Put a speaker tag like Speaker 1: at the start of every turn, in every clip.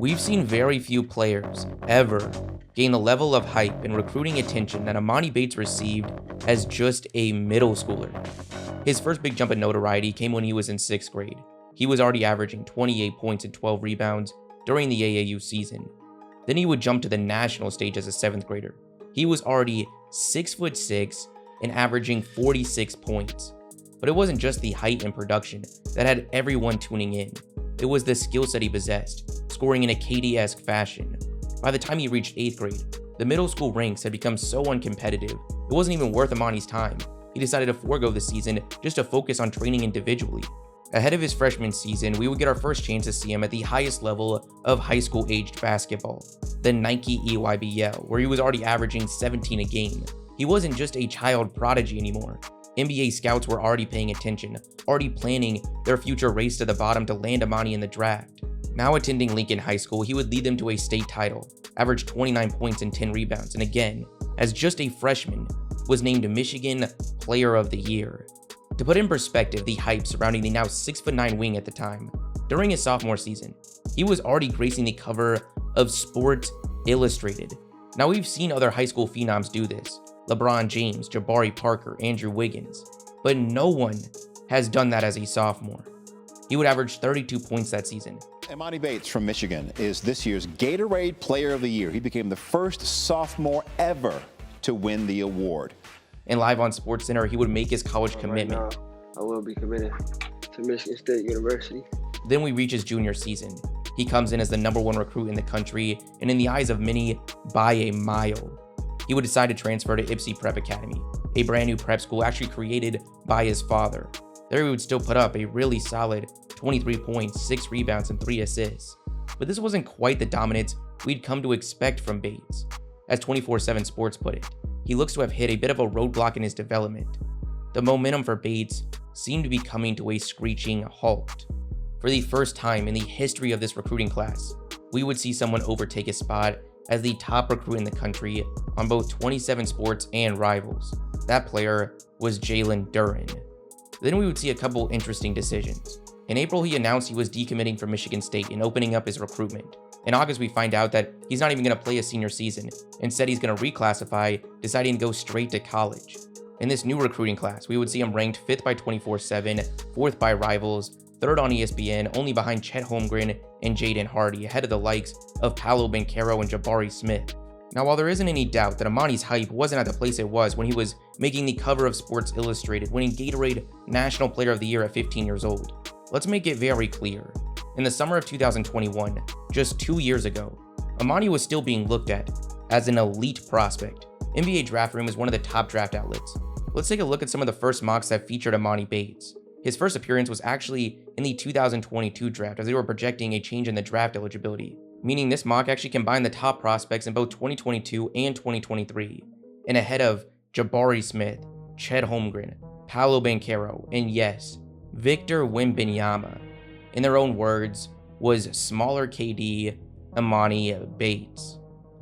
Speaker 1: We've seen very few players ever gain the level of hype and recruiting attention that Emoni Bates received as just a middle schooler. His first big jump in notoriety came when he was in 6th grade. He was already averaging 28 points and 12 rebounds during the AAU season. Then he would jump to the national stage as a 7th grader. He was already 6'6" and averaging 46 points. But it wasn't just the height and production that had everyone tuning in. It was the skill set he possessed, scoring in a KD-esque fashion. By the time he reached 8th grade, the middle school ranks had become so uncompetitive, it wasn't even worth Emoni's time. He decided to forego the season just to focus on training individually. Ahead of his freshman season, we would get our first chance to see him at the highest level of high school aged basketball, the Nike EYBL, where he was already averaging 17 a game. He wasn't just a child prodigy anymore. NBA scouts were already paying attention, already planning their future race to the bottom to land Emoni in the draft. Now attending Lincoln High School, he would lead them to a state title, averaged 29 points and 10 rebounds, and again, as just a freshman, was named Michigan Player of the Year. To put in perspective the hype surrounding the now 6'9" wing at the time, during his sophomore season, he was already gracing the cover of Sports Illustrated. Now we've seen other high school phenoms do this, LeBron James, Jabari Parker, Andrew Wiggins, but no one has done that as a sophomore. He would average 32 points that season.
Speaker 2: Emoni Bates from Michigan is this year's Gatorade Player of the Year. He became the first sophomore ever to win the award.
Speaker 1: And live on SportsCenter, he would make his college commitment.
Speaker 3: Right now, I will be committed to Michigan State University.
Speaker 1: Then we reach his junior season. He comes in as the #1 recruit in the country, and in the eyes of many, by a mile. He would decide to transfer to Ypsi Prep Academy, a brand new prep school actually created by his father. There he would still put up a really solid 23 points, 6 rebounds, and 3 assists. But this wasn't quite the dominance we'd come to expect from Bates. As 24/7 Sports put it, he looks to have hit a bit of a roadblock in his development. The momentum for Bates seemed to be coming to a screeching halt. For the first time in the history of this recruiting class, we would see someone overtake his spot as the top recruit in the country on both 27 Sports and Rivals. That player was Jalen Duren. Then we would see a couple interesting decisions. In April, he announced he was decommitting from Michigan State and opening up his recruitment. In August, we find out that he's not even going to play a senior season. Instead, he's going to reclassify, deciding to go straight to college. In this new recruiting class, we would see him ranked 5th by 24/7, 4th by Rivals, 3rd on ESPN, only behind Chet Holmgren and Jaden Hardy, ahead of the likes of Paolo Banchero and Jabari Smith. Now, while there isn't any doubt that Emoni's hype wasn't at the place it was when he was making the cover of Sports Illustrated, winning Gatorade National Player of the Year at 15 years old, let's make it very clear. In the summer of 2021, just 2 years ago, Emoni was still being looked at as an elite prospect. NBA Draft Room is one of the top draft outlets. Let's take a look at some of the first mocks that featured Emoni Bates. His first appearance was actually in the 2022 draft, as they were projecting a change in the draft eligibility, meaning this mock actually combined the top prospects in both 2022 and 2023, and ahead of Jabari Smith, Chet Holmgren, Paolo Banchero, and yes, Victor Wembanyama. In their own words, was smaller KD Emoni Bates.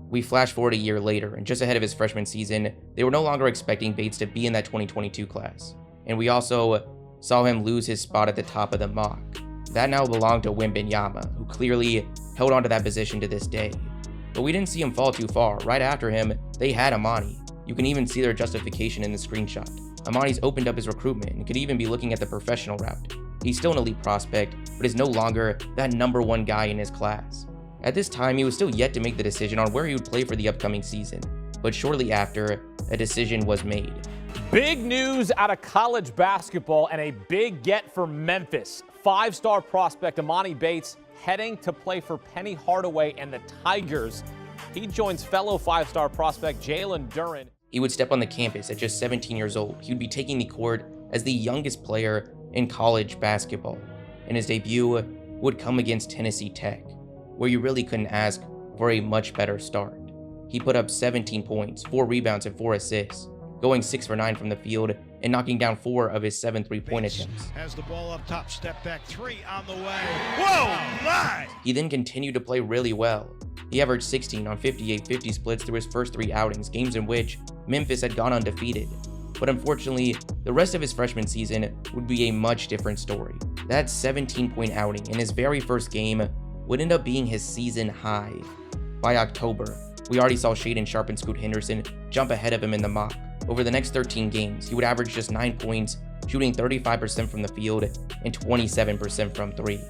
Speaker 1: We flash forward a year later, and just ahead of his freshman season, they were no longer expecting Bates to be in that 2022 class. And we also saw him lose his spot at the top of the mock. That now belonged to Wembanyama, who clearly held onto that position to this day. But we didn't see him fall too far. Right after him, they had Emoni. You can even see their justification in the screenshot. Emoni's opened up his recruitment and could even be looking at the professional route. He's still an elite prospect, but is no longer that #1 guy in his class. At this time, he was still yet to make the decision on where he would play for the upcoming season, but shortly after, a decision was made.
Speaker 4: Big news out of college basketball and a big get for Memphis. 5-star prospect Emoni Bates heading to play for Penny Hardaway and the Tigers. He joins fellow 5-star prospect Jalen Duren.
Speaker 1: He would step on the campus at just 17 years old. He would be taking the court as the youngest player in college basketball, and his debut would come against Tennessee Tech, where you really couldn't ask for a much better start. He put up 17 points, 4 rebounds, and 4 assists, going 6 for 9 from the field and knocking down 4 of his 7 3-point attempts.
Speaker 5: Has the ball up top, step back 3 on the way. Whoa, my!
Speaker 1: He then continued to play really well. He averaged 16 on 58-50 splits through his first 3 outings, games in which Memphis had gone undefeated. But unfortunately, the rest of his freshman season would be a much different story. That 17-point outing in his very first game would end up being his season high. By October, we already saw Shaedon Sharpe and Scoot Henderson jump ahead of him in the mock. Over the next 13 games, he would average just 9 points, shooting 35% from the field and 27% from 3.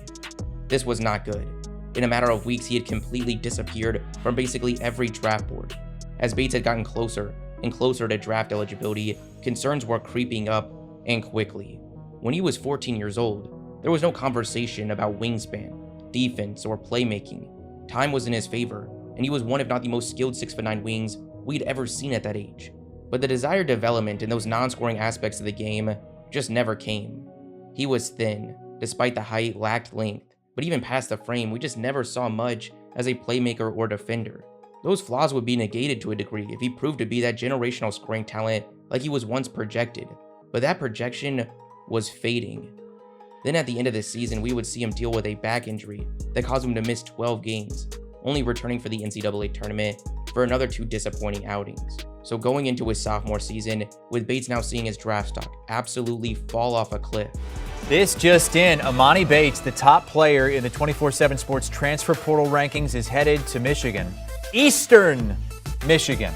Speaker 1: This was not good. In a matter of weeks, he had completely disappeared from basically every draft board. As Bates had gotten closer and closer to draft eligibility, concerns were creeping up and quickly. When he was 14 years old, there was no conversation about wingspan, defense, or playmaking. Time was in his favor, and he was one of not the most skilled 6'9" wings we'd ever seen at that age. But the desired development in those non-scoring aspects of the game just never came. He was thin, despite the height, lacked length, but even past the frame, we just never saw much as a playmaker or defender. Those flaws would be negated to a degree if he proved to be that generational scoring talent like he was once projected, but that projection was fading. Then at the end of the season, we would see him deal with a back injury that caused him to miss 12 games, only returning for the NCAA tournament for another 2 disappointing outings. So going into his sophomore season, with Bates now seeing his draft stock absolutely fall off a cliff.
Speaker 6: This just in, Emoni Bates, the top player in the 24/7 Sports transfer portal rankings, is headed to Michigan. Eastern Michigan.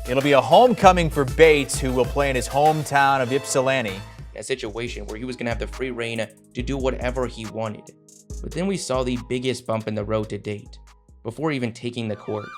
Speaker 6: It'll be a homecoming for Bates, who will play in his hometown of Ypsilanti.
Speaker 1: A situation where he was going to have the free reign to do whatever he wanted. But then we saw the biggest bump in the road to date, before even taking the court.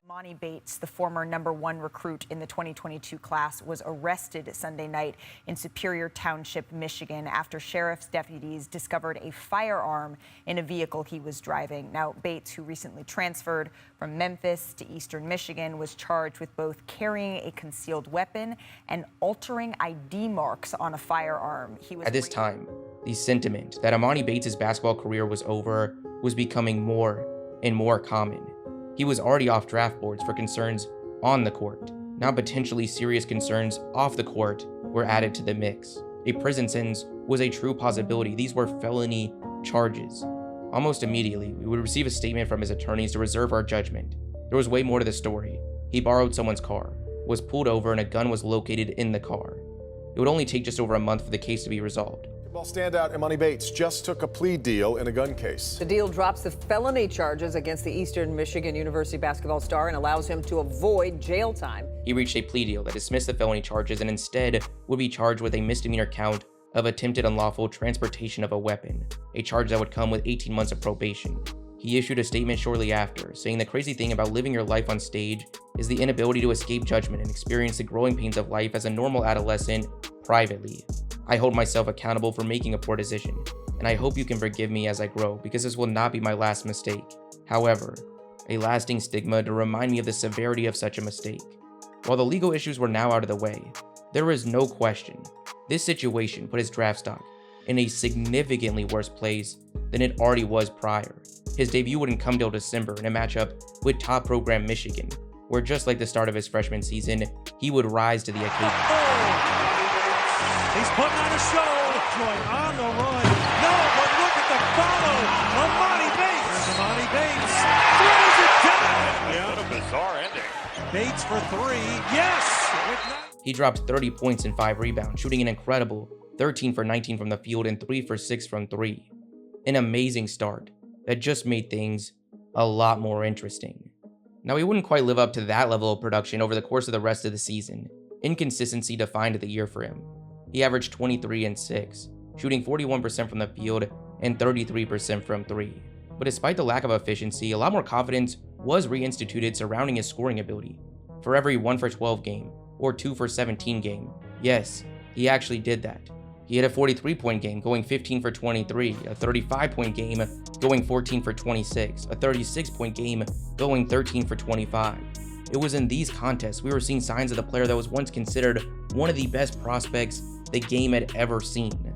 Speaker 7: Emoni Bates, the former #1 recruit in the 2022 class, was arrested Sunday night in Superior Township, Michigan, after sheriff's deputies discovered a firearm in a vehicle he was driving. Now, Bates, who recently transferred from Memphis to Eastern Michigan, was charged with both carrying a concealed weapon and altering ID marks on a firearm. At
Speaker 1: this time, the sentiment that Emoni Bates' basketball career was over was becoming more and more common. He was already off draft boards for concerns on the court. Now potentially serious concerns off the court were added to the mix. A prison sentence was a true possibility. These were felony charges. Almost immediately, we would receive a statement from his attorneys to reserve our judgment. There was way more to the story. He borrowed someone's car, was pulled over, and a gun was located in the car. It would only take just over a month for the case to be resolved.
Speaker 8: Well, standout Emoni Bates just took a plea deal in a gun case.
Speaker 9: The deal drops the felony charges against the Eastern Michigan University basketball star and allows him to avoid jail time.
Speaker 1: He reached a plea deal that dismissed the felony charges and instead would be charged with a misdemeanor count of attempted unlawful transportation of a weapon, a charge that would come with 18 months of probation. He issued a statement shortly after, saying the crazy thing about living your life on stage is the inability to escape judgment and experience the growing pains of life as a normal adolescent privately. I hold myself accountable for making a poor decision, and I hope you can forgive me as I grow, because this will not be my last mistake. However, a lasting stigma to remind me of the severity of such a mistake. While the legal issues were now out of the way, there is no question this situation put his draft stock in a significantly worse place than it already was prior. His debut wouldn't come till December in a matchup with top program Michigan, where just like the start of his freshman season, he would rise to the occasion.
Speaker 5: He's putting on a show. Detroit on the run. No, but look at the follow. Emoni Bates. There's Emoni Bates. Throws it down. Yeah, what a bizarre ending. Bates for 3. Yes.
Speaker 1: He dropped 30 points and 5 rebounds, shooting an incredible 13 for 19 from the field and 3 for 6 from 3. An amazing start that just made things a lot more interesting. Now, he wouldn't quite live up to that level of production over the course of the rest of the season. Inconsistency defined the year for him. He averaged 23 and 6, shooting 41% from the field and 33% from 3. But despite the lack of efficiency, a lot more confidence was reinstituted surrounding his scoring ability. For every 1 for 12 game, or 2 for 17 game, yes, he actually did that. He had a 43-point game going 15 for 23, a 35-point game going 14 for 26, a 36-point game going 13 for 25. It was in these contests we were seeing signs of the player that was once considered one of the best prospects the game had ever seen.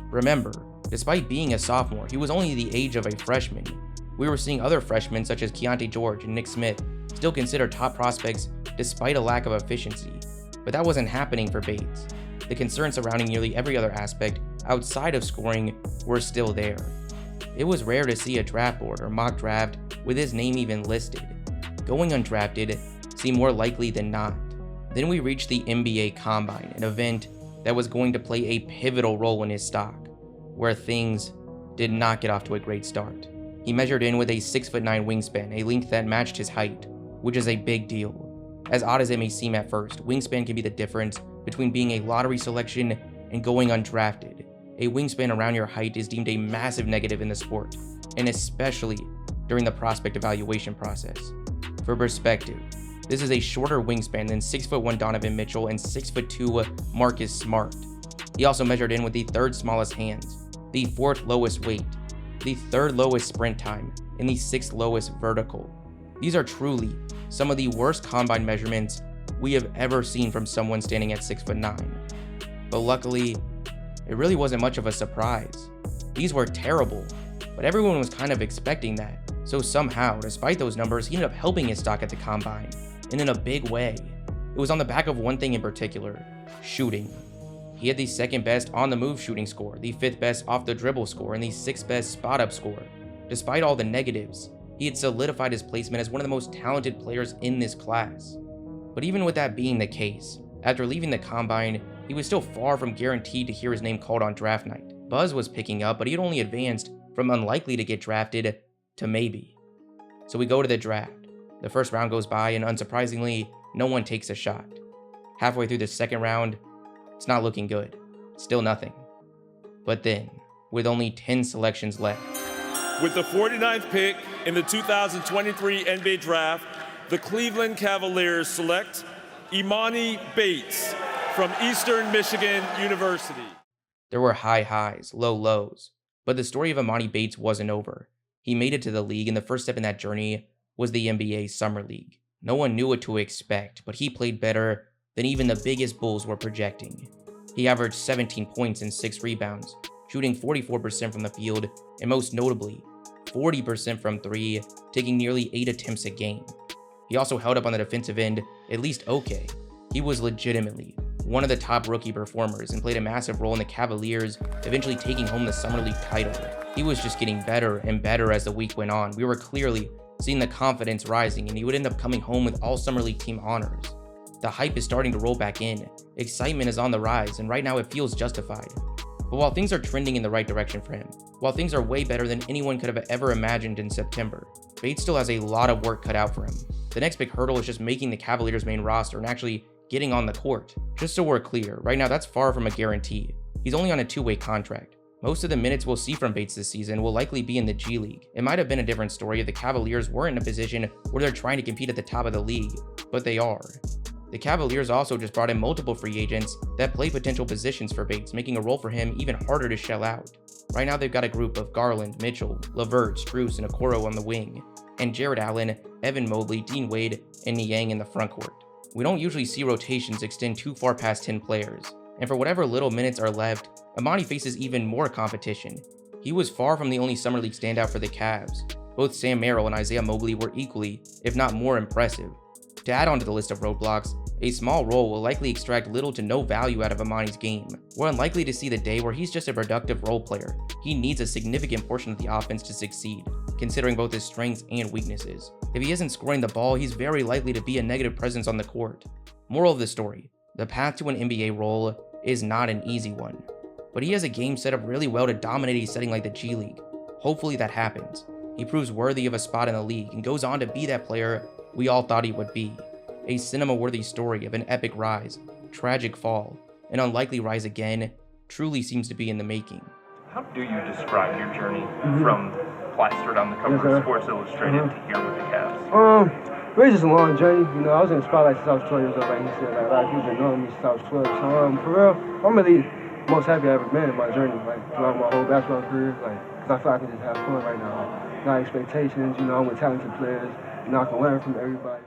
Speaker 1: Remember, despite being a sophomore, he was only the age of a freshman. We were seeing other freshmen such as Keontae George and Nick Smith still considered top prospects despite a lack of efficiency, but that wasn't happening for Bates. The concerns surrounding nearly every other aspect outside of scoring were still there. It was rare to see a draft board or mock draft with his name even listed. Going undrafted seemed more likely than not. Then we reached the NBA Combine, an event that was going to play a pivotal role in his stock. where things did not get off to a great start. He measured in with a 6'9" wingspan, a length that matched his height, which is a big deal. As odd as it may seem at first, wingspan can be the difference between being a lottery selection and going undrafted. A wingspan around your height is deemed a massive negative in the sport, and especially during the prospect evaluation process. For perspective, this is a shorter wingspan than 6'1" Donovan Mitchell and 6'2" Marcus Smart. He also measured in with the third smallest hands, the fourth lowest weight, the third lowest sprint time, and the sixth lowest vertical. These are truly some of the worst combine measurements we have ever seen from someone standing at 6'9". But luckily, it really wasn't much of a surprise. These were terrible, but everyone was kind of expecting that. So somehow, despite those numbers, he ended up helping his stock at the combine, and in a big way. It was on the back of one thing in particular: shooting. He had the second best on the move shooting score, the fifth best off the dribble score, and the sixth best spot up score. Despite all the negatives, he had solidified his placement as one of the most talented players in this class. But even with that being the case, after leaving the combine, he was still far from guaranteed to hear his name called on draft night. Buzz was picking up, but he had only advanced from unlikely to get drafted to maybe. So we go to the draft. The first round goes by, and unsurprisingly, no one takes a shot. Halfway through the second round, it's not looking good. Still nothing. But then, with only 10 selections left.
Speaker 10: With the 49th pick in the 2023 NBA Draft, the Cleveland Cavaliers select Emoni Bates from Eastern Michigan University.
Speaker 1: There were high highs, low lows, but the story of Emoni Bates wasn't over. He made it to the league, and the first step in that journey was the NBA Summer League. No one knew what to expect, but he played better than even the biggest Bulls were projecting. He averaged 17 points and 6 rebounds, shooting 44% from the field, and most notably, 40% from 3, taking nearly 8 attempts a game. He also held up on the defensive end at least okay. He was legitimately one of the top rookie performers and played a massive role in the Cavaliers eventually taking home the Summer League title. He was just getting better and better as the week went on. We were clearly seeing the confidence rising, and he would end up coming home with all Summer League team honors. The hype is starting to roll back in, excitement is on the rise, and right now it feels justified. But while things are trending in the right direction for him, while things are way better than anyone could have ever imagined in September, Bates still has a lot of work cut out for him. The next big hurdle is just making the Cavaliers' main roster and actually getting on the court. Just so we're clear, right now that's far from a guarantee. He's only on a 2-way contract. Most of the minutes we'll see from Bates this season will likely be in the G League. It might have been a different story if the Cavaliers weren't in a position where they're trying to compete at the top of the league, but they are. The Cavaliers also just brought in multiple free agents that play potential positions for Bates, making a role for him even harder to shell out. Right now they've got a group of Garland, Mitchell, LeVert, Strus, and Okoro on the wing, and Jared Allen, Evan Mobley, Dean Wade, and Niang in the frontcourt. We don't usually see rotations extend too far past 10 players, and for whatever little minutes are left, Emoni faces even more competition. He was far from the only Summer League standout for the Cavs. Both Sam Merrill and Isaiah Mobley were equally, if not more, impressive. To add on to the list of roadblocks, a small role will likely extract little to no value out of Emoni's game. We're unlikely to see the day where he's just a productive role player. He needs a significant portion of the offense to succeed, considering both his strengths and weaknesses. If he isn't scoring the ball, he's very likely to be a negative presence on the court. Moral of the story: the path to an NBA role is not an easy one, but he has a game set up really well to dominate a setting like the G League. Hopefully that happens. He proves worthy of a spot in the league and goes on to be that player we all thought he would be. A cinema-worthy story of an epic rise, tragic fall, and unlikely rise again truly seems to be in the making.
Speaker 11: How do you describe your journey from plastered on the cover of Sports Illustrated to here with the Cavs?
Speaker 3: It's just a long journey. You know, I was in the spotlight since I was 12 years old, like he said. Like, a lot of people been knowing me since I was 12. So, for real, I'm really most happy I've ever been in my journey, like, throughout my whole basketball career. Like, because I feel like I can just have fun right now. Like, not expectations, you know, I'm with talented players. You know, I can learn from everybody.